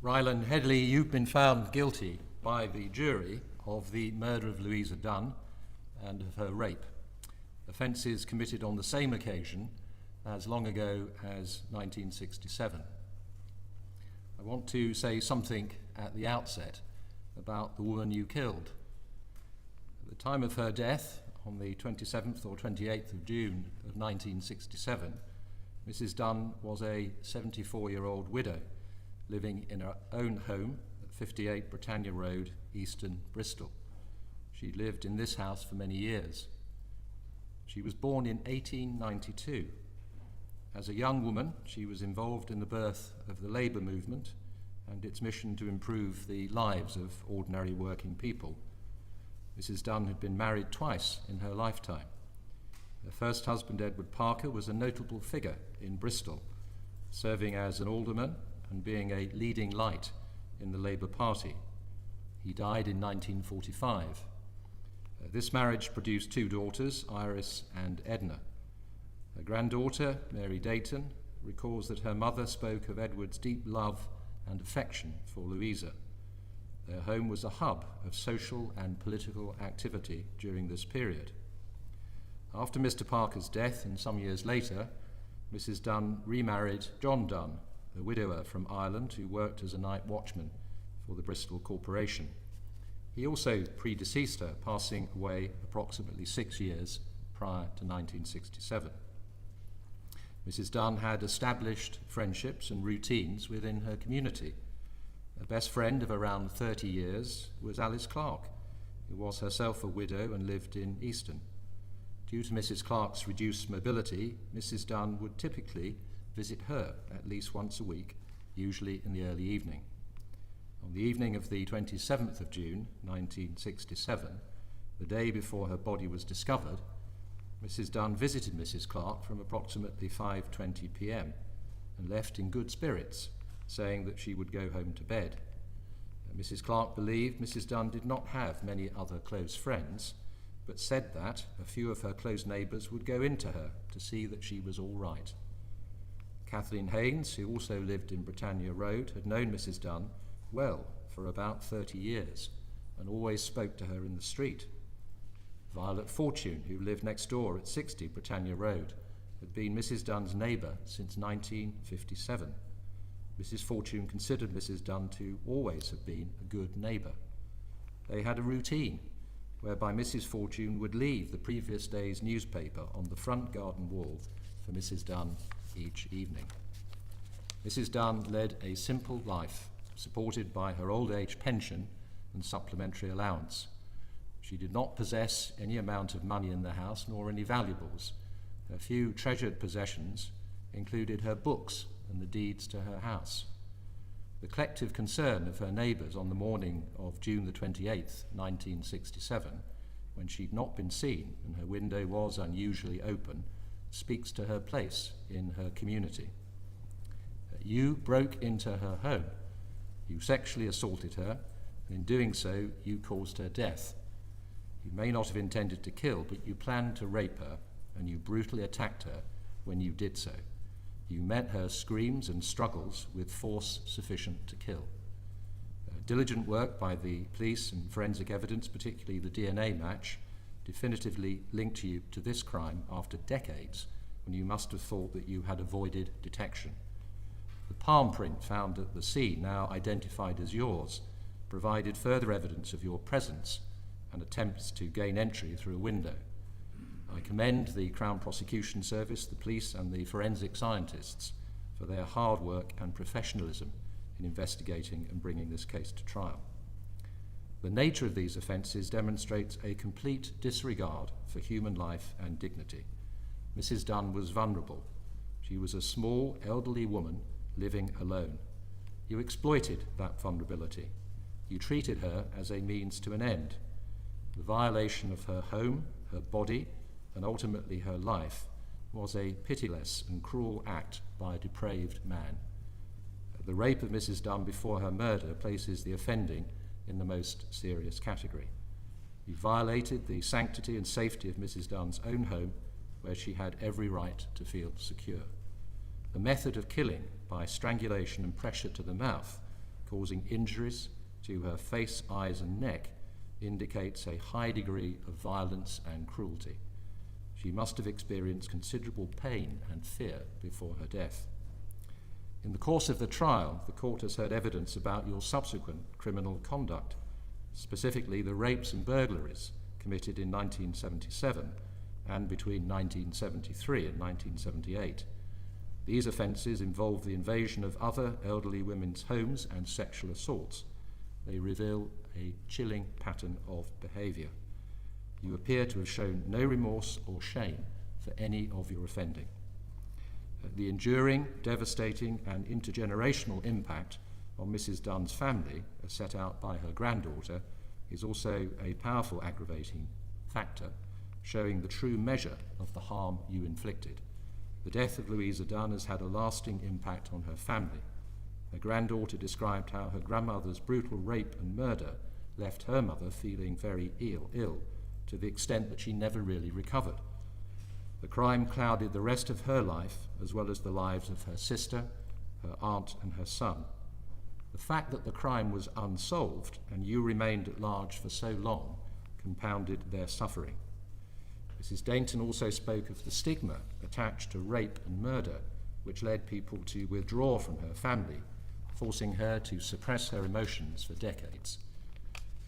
Ryland Headley, you've been found guilty by the jury of the murder of Louisa Dunn and of her rape, offences committed on the same occasion as long ago as 1967. I want to say something at the outset about the woman you killed. At the time of her death, on the 27th or 28th of June of 1967, Mrs. Dunn was a 74-year-old widow living in her own home at 58 Britannia Road, Easton, Bristol. She'd lived in this house for many years. She was born in 1892. As a young woman, she was involved in the birth of the labour movement and its mission to improve the lives of ordinary working people. Mrs. Dunn had been married twice in her lifetime. Her first husband, Edward Parker, was a notable figure in Bristol, serving as an alderman and being a leading light in the Labour Party. He died in 1945. This marriage produced two daughters, Iris and Edna. Her granddaughter, Mary Dayton, recalls that her mother spoke of Edward's deep love and affection for Louisa. Their home was a hub of social and political activity during this period. After Mr. Parker's death and some years later, Mrs. Dunn remarried John Dunn, a widower from Ireland who worked as a night watchman for the Bristol Corporation. He also predeceased her, passing away approximately 6 years prior to 1967. Mrs. Dunn had established friendships and routines within her community. Her best friend of around 30 years was Alice Clark, who was herself a widow and lived in Easton. Due to Mrs. Clark's reduced mobility, Mrs. Dunn would typically visit her at least once a week, usually in the early evening. On the evening of the 27th of June, 1967, the day before her body was discovered, Mrs. Dunn visited Mrs. Clark from approximately 5:20 p.m. and left in good spirits, saying that she would go home to bed. Mrs. Clark believed Mrs. Dunn did not have many other close friends, but said that a few of her close neighbours would go into her to see that she was all right. Kathleen Haynes, who also lived in Britannia Road, had known Mrs. Dunn well for about 30 years and always spoke to her in the street. Violet Fortune, who lived next door at 60 Britannia Road, had been Mrs. Dunn's neighbour since 1957. Mrs. Fortune considered Mrs. Dunn to always have been a good neighbour. They had a routine whereby Mrs. Fortune would leave the previous day's newspaper on the front garden wall for Mrs. Dunn each evening. Mrs. Dunn led a simple life, supported by her old age pension and supplementary allowance. She did not possess any amount of money in the house, nor any valuables. Her few treasured possessions included her books and the deeds to her house. The collective concern of her neighbours on the morning of June the 28th, 1967, when she'd not been seen and her window was unusually open, speaks to her place in her community. You broke into her home. You sexually assaulted her, and in doing so, you caused her death. You may not have intended to kill, but you planned to rape her, and you brutally attacked her when you did so. You met her screams and struggles with force sufficient to kill. Diligent work by the police and forensic evidence, particularly the DNA match, definitively linked you to this crime after decades when you must have thought that you had avoided detection. The palm print found at the scene, now identified as yours, provided further evidence of your presence and attempts to gain entry through a window. I commend the Crown Prosecution Service, the police and the forensic scientists for their hard work and professionalism in investigating and bringing this case to trial. The nature of these offences demonstrates a complete disregard for human life and dignity. Mrs. Dunn was vulnerable. She was a small, elderly woman living alone. You exploited that vulnerability. You treated her as a means to an end. The violation of her home, her body, and ultimately her life was a pitiless and cruel act by a depraved man. The rape of Mrs. Dunn before her murder places the offending in the most serious category. You violated the sanctity and safety of Mrs. Dunn's own home, where she had every right to feel secure. The method of killing by strangulation and pressure to the mouth causing injuries to her face, eyes and neck indicates a high degree of violence and cruelty. She must have experienced considerable pain and fear before her death. In the course of the trial, the court has heard evidence about your subsequent criminal conduct, specifically the rapes and burglaries committed in 1977 and between 1973 and 1978. These offences involve the invasion of other elderly women's homes and sexual assaults. They reveal a chilling pattern of behaviour. You appear to have shown no remorse or shame for any of your offending. The enduring, devastating and intergenerational impact on Mrs. Dunn's family, as set out by her granddaughter, is also a powerful aggravating factor, showing the true measure of the harm you inflicted. The death of Louisa Dunn has had a lasting impact on her family. Her granddaughter described how her grandmother's brutal rape and murder left her mother feeling very ill, to the extent that she never really recovered. The crime clouded the rest of her life, as well as the lives of her sister, her aunt and her son. The fact that the crime was unsolved and you remained at large for so long compounded their suffering. Mrs. Dainton also spoke of the stigma attached to rape and murder, which led people to withdraw from her family, forcing her to suppress her emotions for decades.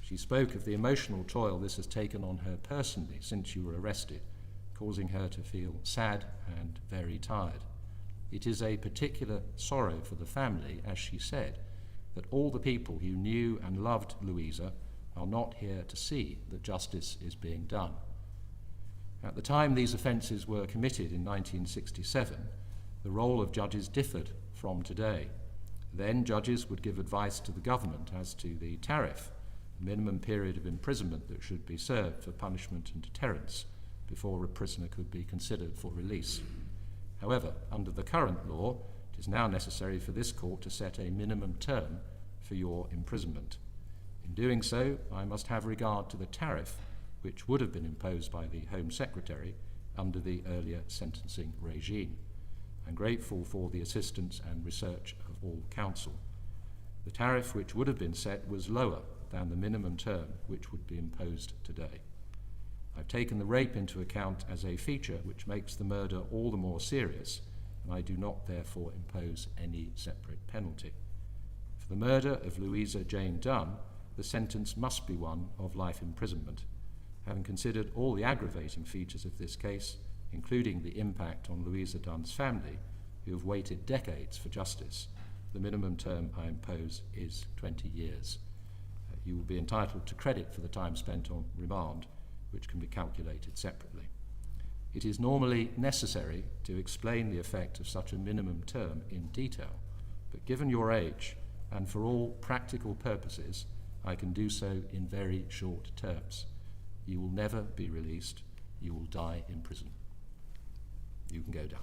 She spoke of the emotional toll this has taken on her personally since you were arrested, causing her to feel sad and very tired. It is a particular sorrow for the family, as she said, that all the people who knew and loved Louisa are not here to see that justice is being done. At the time these offences were committed in 1967, the role of judges differed from today. Then judges would give advice to the government as to the tariff, the minimum period of imprisonment that should be served for punishment and deterrence before a prisoner could be considered for release. However, under the current law, it is now necessary for this court to set a minimum term for your imprisonment. In doing so, I must have regard to the tariff which would have been imposed by the Home Secretary under the earlier sentencing regime. I'm grateful for the assistance and research of all counsel. The tariff which would have been set was lower than the minimum term which would be imposed today. I've taken the rape into account as a feature which makes the murder all the more serious, and I do not therefore impose any separate penalty. For the murder of Louisa Jane Dunn, the sentence must be one of life imprisonment. Having considered all the aggravating features of this case, including the impact on Louisa Dunn's family, who have waited decades for justice, the minimum term I impose is 20 years. You will be entitled to credit for the time spent on remand, which can be calculated separately. It is normally necessary to explain the effect of such a minimum term in detail, but given your age, and for all practical purposes, I can do so in very short terms. You will never be released. You will die in prison. You can go down.